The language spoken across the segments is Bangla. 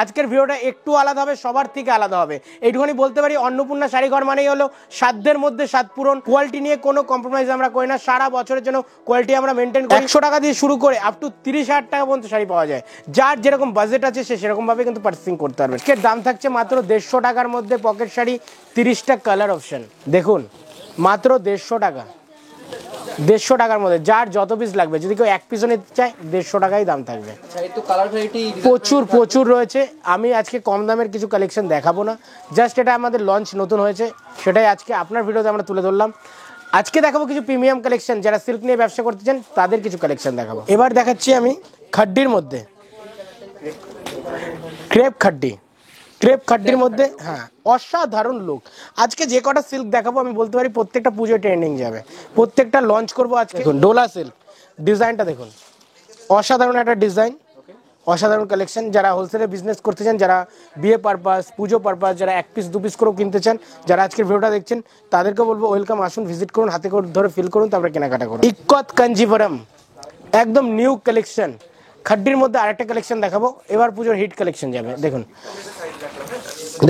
আজকের ভিডিওটা একটু আলাদা হবে, সবার থেকে আলাদা হবে। এইটুখানি বলতে পারি, অন্নপূর্ণা শাড়িঘর মানেই হলো সাধ্যের মধ্যে স্বাদ পূরণ। কোয়ালিটি নিয়ে কোনো কম্প্রোমাইজ আমরা করি না, সারা বছরের জন্য কোয়ালিটি আমরা মেনটেন করি। 100 টাকা দিয়ে শুরু করে আপ টু 30,000 টাকা পর্যন্ত শাড়ি পাওয়া যায়। যার যেরকম বাজেট আছে সে সেরকমভাবে কিন্তু পার্চেসিং করতে পারবে। এর দাম থাকছে মাত্র 150 টাকার মধ্যে পকেট শাড়ি, 30টা কালার অপশন। দেখুন মাত্র 150 টাকা, 150 টাকার মধ্যে যার যত পিস লাগবে। যদি কেউ এক পিসও নিতে চায় 150 টাকাই দাম থাকবে। প্রচুর প্রচুর রয়েছে। আমি আজকে কম দামের কিছু কালেকশন দেখাবো না, জাস্ট এটা আমাদের লঞ্চ নতুন হয়েছে, সেটাই আজকে আপনার ভিডিওতে আমরা তুলে ধরলাম। আজকে দেখাবো কিছু প্রিমিয়াম কালেকশন, যারা সিল্ক নিয়ে ব্যবসা করতে চান তাদের কিছু কালেকশন দেখাবো। এবার দেখাচ্ছি আমি খাড্ডির মধ্যে, ক্রেপ খাড্ডি। ক্রেপ খাড্ডির মধ্যে হ্যাঁ অসাধারণ লুক। আজকে যে কটা সিল্ক দেখাবো আমি বলতে পারি প্রত্যেকটা পুজো ট্রেন্ডিং যাবে, প্রত্যেকটা লঞ্চ করবো আজকে। দেখুন ডোলা সিল্ক ডিজাইনটা দেখুন, অসাধারণ একটা ডিজাইন, অসাধারণ কালেকশন। যারা হোলসেলে বিজনেস করতে চান, যারা বিয়ে পারপাস, পুজো পারপাস, যারা এক পিস দু পিস করেও কিনতে চান, যারা আজকের ভিডিওটা দেখছেন তাদেরকে বলবো ওয়েলকাম, আসুন ভিজিট করুন, হাতে করে ধরে ফিল করুন, তারপরে কেনাকাটা করুন। ইক্কত কাঞ্জিভরম একদম নিউ কালেকশন। খাড্ডির মধ্যে আরেকটা কালেকশন দেখাবো, এবার পুজোর হিট কালেকশন যাবে। দেখুন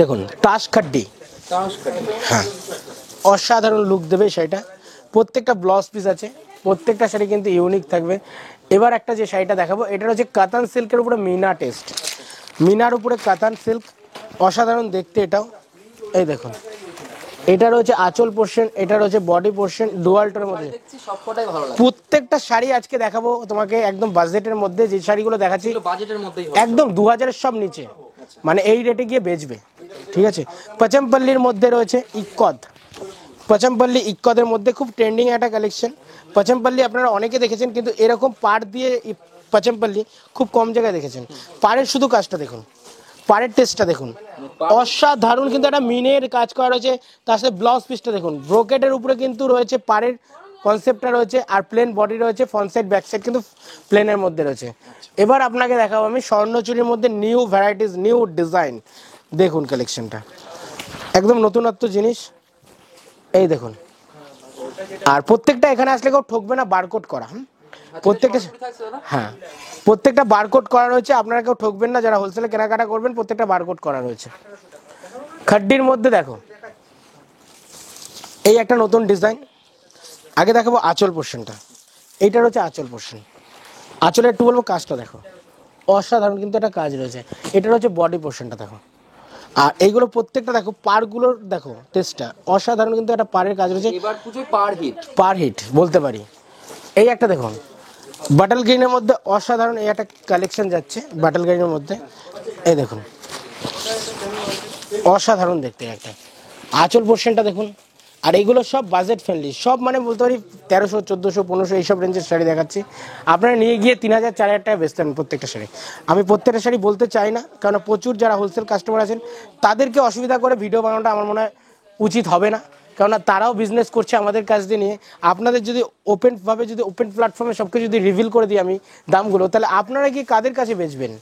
দেখুন তাস খাড্ডি, হ্যাঁ অসাধারণ লুক দেবে শাড়িটা। প্রত্যেকটা ব্লাউজ পিস আছে, প্রত্যেকটা শাড়ি কিন্তু ইউনিক থাকবে। এবার একটা যে শাড়িটা দেখাবো এটা হচ্ছে কাতান সিল্কের উপরে মিনা টেস্ট, মিনার উপরে কাতান সিল্ক, অসাধারণ দেখতে এটাও। এই দেখুন এটা রয়েছে আঁচল পোর্শন, এটা রয়েছে বডি পোর্শন, ডুয়ালটার মধ্যে প্রত্যেকটা শাড়ি আজকে দেখাবো তোমাকে একদম বাজেটের মধ্যে। যে শাড়িগুলো দেখাচ্ছি একদম 2000-এর সব নিচে, মানে এই রেটে গিয়ে বেচবে, ঠিক আছে। পচমপল্লির মধ্যে রয়েছে ইক্কত, পচমপল্লি ইক্কতের মধ্যে খুব ট্রেন্ডিং একটা কালেকশন। পচমপল্লি আপনারা অনেকে দেখেছেন, কিন্তু এরকম পাড় দিয়ে পচমপল্লি খুব কম জায়গায় দেখেছেন। পাড়ের শুধু কাজটা দেখুন, পাড়ের টেস্টটা দেখুন, অসাধারণ। কিন্তু একটা মিনের কাজ করা রয়েছে, তার সাথে ব্লাউজ পিসটা দেখুন, ব্রোকেটের উপরে কিন্তু রয়েছে পাড়ের কনসেপ্টটা রয়েছে, আর প্লেন বডি রয়েছে, ফ্রন্ট সাইড ব্যাক সাইড কিন্তু প্লেনের মধ্যে রয়েছে। এবার আপনাকে দেখাবো আমি স্বর্ণচুরির মধ্যে নিউ ভ্যারাইটিস, নিউ ডিজাইন। দেখুন কালেকশনটা একদম নতুনত্ব জিনিস, এই দেখুন। আর প্রত্যেকটা এখানে আসলে কেউ ঠকবে না, বারকোড করা, প্রত্যেকটা হ্যাঁ প্রত্যেকটা বারকোড করা রয়েছে, আপনারা কেউ ঠকবেন না। যারা হোলসেলে কেনাকাটা করবেন প্রত্যেকটা বারকোড করা রয়েছে। খাড্ডির মধ্যে দেখো এই একটা নতুন ডিজাইন। আগে দেখাবো আঁচল পোর্শনটা, এইটার হচ্ছে আঁচল পোর্শন। আঁচলে একটু বলবো কাজটা দেখো, অসাধারণ কিন্তু একটা কাজ রয়েছে। এটার হচ্ছে বডি পোর্শনটা দেখো, আর এইগুলো প্রত্যেকটা দেখো, পারগুলোর দেখো টেস্টটা অসাধারণ, কিন্তু একটা পাড়ের কাজ রয়েছে। এবার পুজোয় পার হিট, পার হিট বলতে পারি। এই একটা দেখুন বাটল গ্রিনের মধ্যে অসাধারণ এই একটা কালেকশন যাচ্ছে, বাটল গ্রিনের মধ্যে এই দেখুন অসাধারণ দেখতে একটা। আঁচল পোর্শনটা দেখুন। আর এইগুলো সব বাজেট ফ্রেন্ডলি, সব মানে বলতে পারি 1300, 1400, 1500 এইসব রেঞ্জের শাড়ি দেখাচ্ছি। আপনারা নিয়ে গিয়ে 3000, 4000 টাকা বেচতে পারেন প্রত্যেকটা শাড়ি। আমি প্রত্যেকটা শাড়ি বলতে চাই না, কারণ প্রচুর যারা হোলসেল কাস্টমার আছেন তাদেরকে অসুবিধা করে ভিডিও বানানোটা আমার মনে হয় উচিত হবে না, কেননা তারাও বিজনেস করছে আমাদের কাছ দিয়ে নিয়ে। আপনাদের যদি ওপেনভাবে, যদি ওপেন প্ল্যাটফর্মে সব কিছু যদি রিভিল করে দিই আমি দামগুলো, তাহলে আপনারা গিয়ে কাদের কাছে বেচবেন।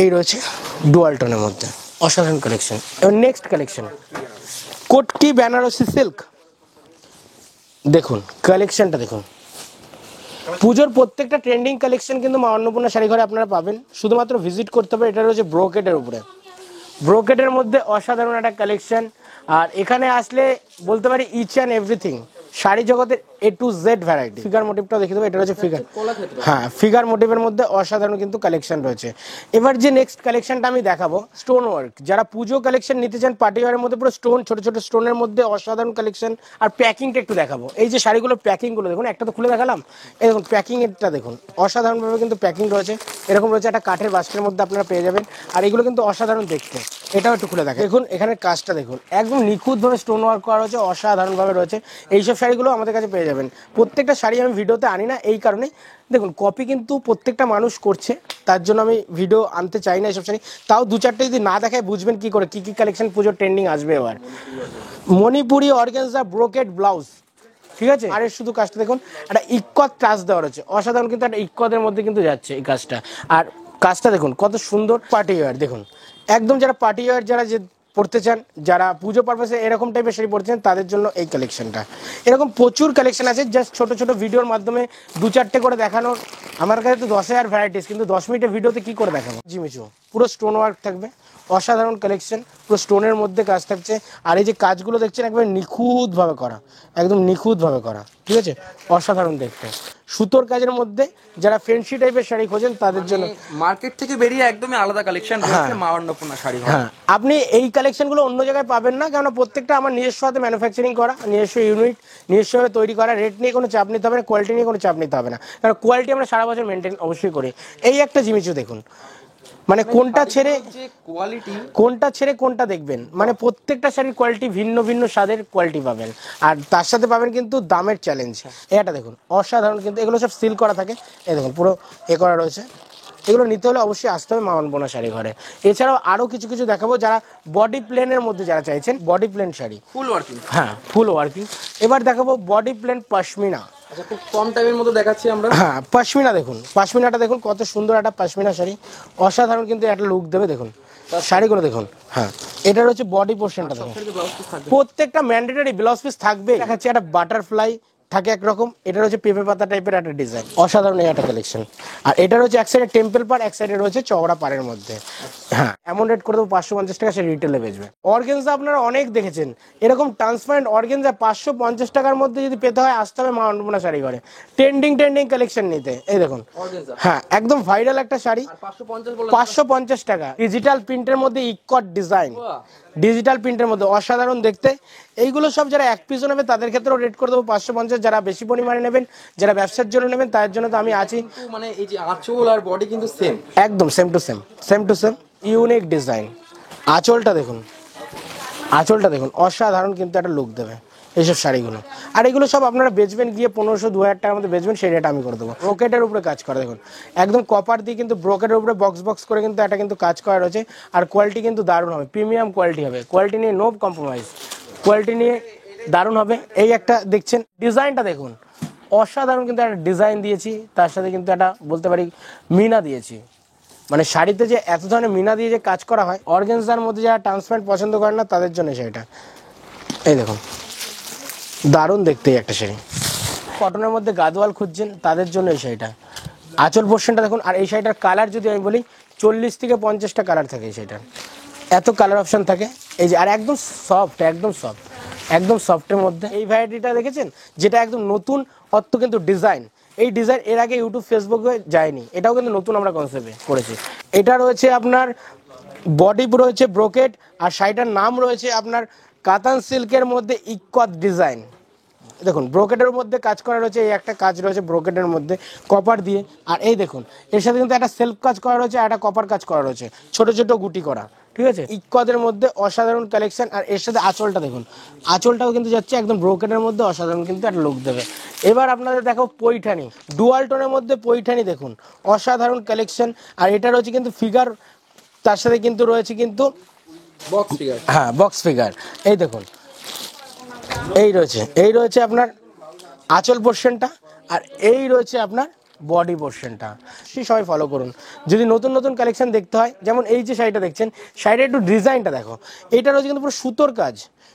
এই রয়েছে ডুয়াল টোনের মধ্যে অসাধারণ কালেকশন। এবার নেক্সট কালেকশন কোটকি বেনারসি সিল্ক। দেখুন কালেকশনটা দেখুন, পুজোর প্রত্যেকটা ট্রেন্ডিং কালেকশন কিন্তু মা অন্নপূর্ণা শাড়ি ঘরে আপনারা পাবেন, শুধুমাত্র ভিজিট করতে হবে। এটা রয়েছে ব্রোকেটের উপরে, ব্রোকেটের মধ্যে অসাধারণ একটা কালেকশন। আর এখানে আসলে বলতে পারি ইচ অ্যান্ড এভরিথিং, শাড়ি জগতের A to Z variety. Figure মোটিভটাও দেখে দেবো, এটা হচ্ছে ফিগার, হ্যাঁ ফিগার মোটিভের মধ্যে অসাধারণ কিন্তু কালেকশন রয়েছে। এবার যে নেক্সট কালেকশনটা আমি দেখাবো স্টোন ওয়ার্ক। যারা পুজো কালেকশন নিতে চান পার্টি ওয়ারের মধ্যে পুরো স্টোন, ছোট ছোট স্টোনের মধ্যে অসাধারণ কালেকশন। আর প্যাকিংটা একটু দেখাবো, এই যে শাড়িগুলো প্যাকিংগুলো দেখুন, একটা তো খুলে দেখালাম, এই দেখুন প্যাকিংটা দেখুন, অসাধারণভাবে কিন্তু প্যাকিং রয়েছে। এরকম রয়েছে একটা কাঠের বাস্কের মধ্যে আপনারা পেয়ে যাবেন। আর এগুলো কিন্তু অসাধারণ দেখতে, এটাও একটু খুলে দেখেন। দেখুন এখানে কাজটা দেখুন, একদম নিখুঁতভাবে স্টোন ওয়ার্ক করা রয়েছে, অসাধারণভাবে রয়েছে। এইসব শাড়িগুলো আমাদের কাছে পেয়ে যাবেন। প্রত্যেকটা শাড়ি আমি ভিডিওতে আনি না এই কারণে, দেখুন কপি কিন্তু প্রত্যেকটা মানুষ করছে, তার জন্য আমি ভিডিও আনতে চাই না এইসব শাড়ি। তাও দু চারটে যদি না দেখায় বুঝবেন কি করে কি কি কালেকশন পুজোর ট্রেন্ডিং আসবে। এবার মণিপুরি অর্গানজা ব্রোকেট ব্লাউজ, ঠিক আছে। আর এর শুধু কাজটা দেখুন, একটা ইক্কত টাচ দেওয়া রয়েছে, অসাধারণ কিন্তু একটা ইক্কতের মধ্যে কিন্তু যাচ্ছে এই কাজটা। আর কাজটা দেখুন কত সুন্দর, পার্টি ওয়্যার দেখুন একদম, যারা পার্টি ওয়্যার যারা যে পড়তে চান, যারা পুজো পারপাসে এরকম টাইপের শাড়ি পড়তে চান তাদের জন্য এই কালেকশনটা। এরকম প্রচুর কালেকশন আছে, জাস্ট ছোট ছোট ভিডিওর মাধ্যমে 2-4টে করে দেখানোর। আমার কাছে তো 10,000 ভ্যারাইটিস, কিন্তু 10 মিনিটের ভিডিওতে কি করে দেখাবো। জিমিচু পুরো স্টোন ওয়ার্ক থাকবে, অসাধারণ কালেকশন, পুরো স্টোনের মধ্যে কাজ থাকছে। আর এই যে কাজগুলো দেখছেন একবার নিখুঁতভাবে করা, একদম নিখুঁতভাবে করা, ঠিক আছে, অসাধারণ দেখতে। সুতোর কাজের মধ্যে যারা ফ্যান্সি টাইপের শাড়ি খোঁজেন তাদের জন্য মার্কেট থেকে বেরিয়ে একদমই আলাদা কালেকশন রয়েছে মা অন্নপূর্ণা শাড়ি। হ্যাঁ, আপনি এই কালেকশনগুলো অন্য জায়গায় পাবেন না, কেননা প্রত্যেকটা আমার নিজস্ব হাতে ম্যানুফ্যাকচারিং করা, নিজস্ব ইউনিট, নিজস্বভাবে তৈরি করা। রেট নিয়ে কোনো চাপ নিতে হবে না, কোয়ালিটি নিয়ে কোনো চাপ নিতে হবে না, কারণ কোয়ালিটি আমরা সারা বছর মেনটেন অবশ্যই করি। এই একটা জিনিসও দেখুন, মানে কোনটা ছেড়ে কোনটা দেখবেন, মানে প্রত্যেকটা শাড়ির কোয়ালিটি ভিন্ন ভিন্ন স্বাদের কোয়ালিটি পাবেন। আর তার সাথে পাবেন কিন্তু দামের চ্যালেঞ্জ। এটা দেখুন অসাধারণ, কিন্তু এগুলো সব সিল করা থাকে। এই দেখুন পুরো করা রয়েছে। এগুলো নিতে হলে অবশ্যই আসতে হবে মা অন্নপূর্ণা শাড়ি ঘরে। এছাড়াও আরও কিছু কিছু দেখাবো, যারা বডি প্লেনের মধ্যে যারা চাইছেন বডি প্লেন শাড়ি, ফুল ওয়ার্কিং। হ্যাঁ, ফুল ওয়ার্কিং। এবার দেখাবো বডি প্লেন পশমিনা। আচ্ছা, খুব কম টাইমের মধ্যে দেখাচ্ছি আমরা। হ্যাঁ, পশমিনা দেখুন, পশমিনাটা দেখুন কত সুন্দর একটা পশমিনা শাড়ি, অসাধারণ কিন্তু একটা লুক দেবে। দেখুন শাড়িগুলো দেখুন। হ্যাঁ, এটা হচ্ছে বডি পোর্শনটা দেখুন, প্রত্যেকটা ম্যান্ডেটরি ব্লাউজ পিস থাকবে। দেখাচ্ছি একটা বাটারফ্লাই থাকে একরকম, এটা হচ্ছে পেঁপে পাতা টাইপের একটা ডিজাইন, অসাধারণ একটা কালেকশন। আর এটা হচ্ছে এক সাইডে টেম্পল পার, এক সাইডে রয়েছে চওড়া পাড়ের মধ্যে। হ্যাঁ, এমন রেট করে দেবো 550 টাকা, সে রিটেলে বেচবে। অর্গেনজা আপনারা অনেক দেখেছেন, এরকম ট্রান্সপারেন্ট অর্গেনজা 550 টাকার মধ্যে যদি পেতে হয় আসতে হবে মা অন্নপূর্ণা শাড়ি ঘরে, ট্রেন্ডিং কালেকশন নিতে। এই দেখুন, হ্যাঁ, একদম ভাইরাল একটা শাড়ি, 550 টাকা। ডিজিটাল প্রিন্টের মধ্যে ইকট ডিজাইন, ডিজিটাল প্রিন্টের মধ্যে অসাধারণ দেখতে। এইগুলো সব যারা এক পিসও নেবে তাদের ক্ষেত্রেও রেট করে দেবো 550। যারা বেশি পরিমাণে নেবেন, যারা ব্যবসার জন্য নেবেন, তাদের জন্য তো আমি আছি। মানে এই যে আঁচল আর বডি কিন্তু সেম, একদম same to same, unique design. আঁচলটা দেখুন, আঁচলটা দেখুন, অসাধারণ কিন্তু একটা লুক দেবে এইসব শাড়িগুলো। আর এগুলো সব আপনারা বেচবেন গিয়ে 1500-2000 টাকার মধ্যে বেচবেন, সেই রেট আমি করে দেবো। ব্রোকেটের উপরে কাজ করা দেখুন, একদম কপার দিয়ে কিন্তু ব্রোকেটের উপরে বক্স করে কিন্তু এটা কিন্তু কাজ করা রয়েছে। আর কোয়ালিটি কিন্তু দারুণ হবে, প্রিমিয়াম কোয়ালিটি হবে, কোয়ালিটি নিয়ে নো কম্প্রোমাইজ, কোয়ালিটি নিয়ে দারুণ হবে। এই একটা দেখছেন ডিজাইনটা দেখুন, অসাধারণ কিন্তু একটা ডিজাইন দিয়েছি, তার সাথে কিন্তু একটা বলতে পারি মিনা দিয়েছি। মানে শাড়িতে যে এত ধরনের মিনা দিয়ে যে কাজ করা হয়, অর্গানজার মধ্যে যারা ট্রান্সপারেন্ট পছন্দ করেন না তাদের জন্য শাড়িটা। এই দেখুন, দারুণ দেখতে একটা শাড়ি। কটনের মধ্যে গাদোয়াল খুঁজছেন তাদের জন্য এই শাড়িটা। আঁচল পোর্শনটা দেখুন। আর এই শাড়িটার কালার যদি আমি বলি 40 থেকে 50টা কালার থাকে এই শাড়িটার, এত কালার অপশন থাকে। এই যে, আর একদম সফট, একদম সফটের মধ্যে এই ভ্যারাইটিটা দেখেছেন, যেটা একদম নতুন অর্থ কিন্তু ডিজাইন। এই ডিজাইন এর আগে ইউটিউব ফেসবুকে যায়নি, এটাও কিন্তু নতুন আমরা কনসেপ্টে করেছি। এটা রয়েছে আপনার বডি রয়েছে ব্রোকেট, আর শাড়িটার নাম রয়েছে আপনার কাতান সিল্কের মধ্যে ইকত ডিজাইন। দেখুন ব্রোকেটের মধ্যে কাজ করা রয়েছে, এই একটা কাজ রয়েছে ব্রোকেটের মধ্যে কপার দিয়ে। আর এই দেখুন এর সাথে কিন্তু একটা সেলফ কাজ করা রয়েছে, আর একটা কপার কাজ করা রয়েছে, ছোট ছোট গুটি করা, ঠিক আছে। ইকদের মধ্যে অসাধারণ কালেকশন। আর এর সাথে আঁচলটা দেখুন, আঁচলটাও কিন্তু যাচ্ছে একদম ব্রোকেটের মধ্যে, অসাধারণ কিন্তু একটা লুক দেবে। এবার আপনাদের দেখো পৈঠানি, ডুয়াল টোনের মধ্যে পৈঠানি দেখুন, অসাধারণ কালেকশন। আর এটা রয়েছে কিন্তু ফিগার, তার সাথে কিন্তু রয়েছে কিন্তু বক্স ফিগার। হ্যাঁ, বক্স ফিগার। এই দেখুন, এই রয়েছে আপনার আঁচল পোর্শনটা, আর এই রয়েছে আপনার বডি পোর্শনটা। সবাই ফলো করুন। যদি নতুন নতুন কালেকশন দেখতে হয়, যেমন এই যে শাড়িটা দেখছেন, শাড়িটা একটু ডিজাইনটা দেখো, এইটা রয়েছে কিন্তু পুরো সুতোর কাজ,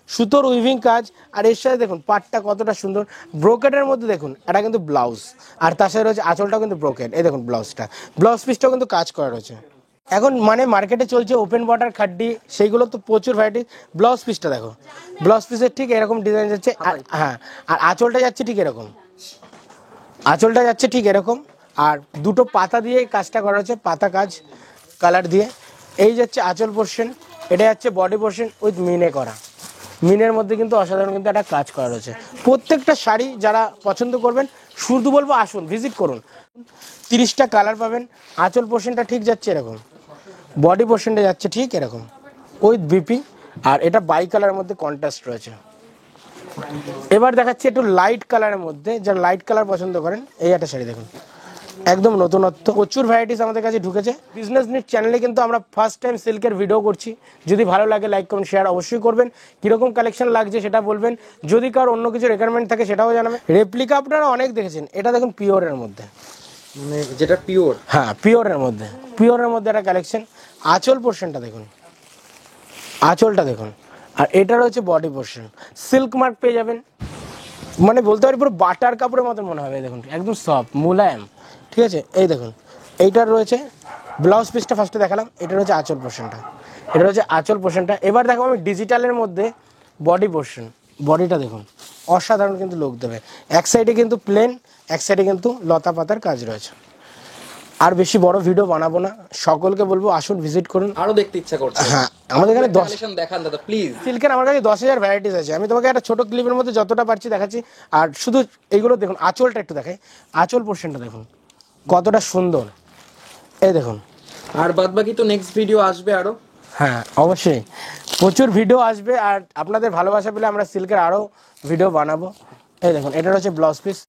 সুতোর উইভিং কাজ। আর এর সাথে দেখুন পাটটা কতটা সুন্দর, ব্রোকেটের মধ্যে দেখুন এটা কিন্তু ব্লাউজ, আর তার সাথে রয়েছে আঁচলটাও কিন্তু ব্রোকেট। এই দেখুন ব্লাউজটা, ব্লাউজ পিসটাও কিন্তু কাজ করা রয়েছে। এখন মানে মার্কেটে চলছে ওপেন বর্ডার খাড্ডি, সেইগুলো তো প্রচুর ভ্যারাইটি। ব্লাউজ পিসটা দেখো, ব্লাউজ পিসের ঠিক এরকম ডিজাইন যাচ্ছে। হ্যাঁ, আর আঁচলটা যাচ্ছে ঠিক এরকম, আঁচলটা যাচ্ছে ঠিক এরকম। আর দুটো পাতা দিয়ে কাজটা করা হচ্ছে, পাতা কাজ কালার দিয়ে। এই যাচ্ছে আঁচল পোর্শন, এটা যাচ্ছে বডি পোর্শন উইথ মিনে করা, মিনের মধ্যে কিন্তু অসাধারণ কিন্তু একটা কাজ করা রয়েছে। প্রত্যেকটা শাড়ি যারা পছন্দ করবেন, শুধু বলবো আসুন, ভিজিট করুন। 30টা কালার পাবেন। আঁচল পোর্শনটা ঠিক যাচ্ছে এরকম, বডি পোর্শনটা যাচ্ছে ঠিক এরকম উইথ বিপি। আর এটা বাই কালারের মধ্যে কন্ট্রাস্ট রয়েছে। এবার দেখাচ্ছি একটু লাইট কালারের মধ্যে, যারা লাইট কালার পছন্দ করেন, এই একটা শাড়ি দেখুন, একদম নতুনত্ব, প্রচুর ভ্যারাইটিস আমাদের কাছে ঢুকেছে। বিজনেস নিট চ্যানেলে কিন্তু আমরা ফার্স্ট টাইম সিল্কের ভিডিও করছি। যদি ভালো লাগে লাইক কমেন্ট শেয়ার অবশ্যই করবেন। কীরকম কালেকশন লাগছে সেটা বলবেন, যদি কারোর অন্য কিছু রেকমেন্ড থাকে সেটাও জানাবেন। রেপ্লিকা আপনারা অনেক দেখেছেন, এটা দেখুন পিওরের মধ্যে, মানে যেটা পিওর, হ্যাঁ পিওরের মধ্যে একটা কালেকশন। আঁচল পোর্শনটা দেখুন, আঁচলটা দেখুন, আর এটার হচ্ছে বডি পোর্শন, সিল্ক মার্ক পেয়ে যাবেন, মানে বলতে পারি পুরো বাটার কাপড়ের মতন মনে হবে, দেখুন একদম সফট মোলায়েম, ঠিক আছে। এই দেখুন এইটার রয়েছে ব্লাউজ পিসটা ফার্স্টে দেখালাম, এটা রয়েছে আঁচল পোর্শনটা, এটা হচ্ছে আঁচল পোর্শনটা। এবার দেখো আমি ডিজিটালের মধ্যে বডি পোর্শন, বডিটা দেখুন অসাধারণ কিন্তু লুক দেবে, এক সাইডে কিন্তু প্লেন, এক সাইডে কিন্তু লতা পাতার কাজ রয়েছে। আর বেশি বড় ভিডিও বানাবো না, সকলকে বলবো আসুন ভিজিট করুন। আরো দেখতে ইচ্ছা করছে। হ্যাঁ আমাদের এখানে 10 কালেকশন দেখান দাদা প্লিজ। সিল্কের আমার কাছে 10,000 ভ্যারাইটিস আছে, আমি তোমাকে একটা ছোট ক্লিপের মধ্যে যতটা পারছি দেখাচ্ছি। আর শুধু এইগুলো দেখুন, আঁচলটা একটু দেখাই, আঁচল পোর্শনটা দেখুন কতটা সুন্দর, এই দেখুন। আর বাদ বাকি তো নেক্সট ভিডিও আসবে আরো। হ্যাঁ অবশ্যই প্রচুর ভিডিও আসবে, আর আপনাদের ভালোবাসা পেলে আমরা সিল্কের আরও ভিডিও বানাবো। এই দেখুন এটার হচ্ছে ব্লাউজ পিস।